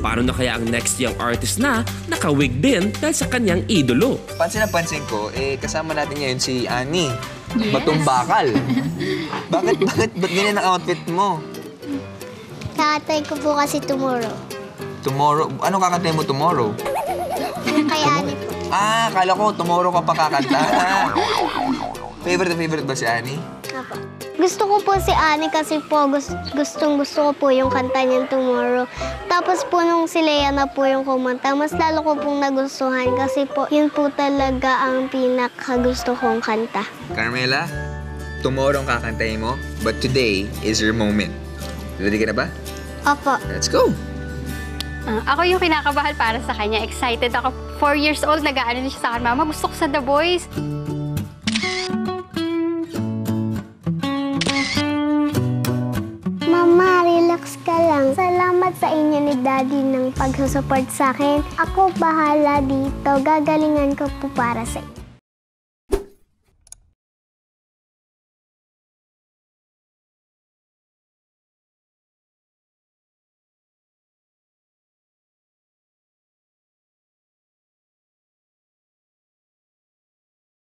Paano na kaya ang next young artist na nakawig din dahil sa kanyang idolo? Pansin na pansin ko, kasama natin ngayon si Annie. Yes. Batong bakal. Bakit ganyan ang outfit mo? Kakatay ko po kasi tomorrow. Tomorrow? Ano kakantay mo tomorrow? Kay Annie po. Kala ko tomorrow ka pa kakanta. Favorite ba si Annie? Apo. Gusto ko po si Annie kasi po gusto ko po yung kanta niyang Tomorrow. Tapos po nung si Lea na po yung kumanta, mas lalo ko pong nagustuhan kasi po yun po talaga ang pinakagusto kong kanta. Carmela, tomorrow ang kakantay mo, but today is your moment. Ready ka na ba? Opo. Let's go! Ako yung kinakabahan para sa kanya. Excited ako. 4 years old, nag-aano na siya sa akin, Mama, gusto ko sa The Voice. Mama, relax ka lang. Salamat sa inyo ni Daddy ng pagsusupport sa akin. Ako bahala dito. Gagalingan ko po para sa inyo.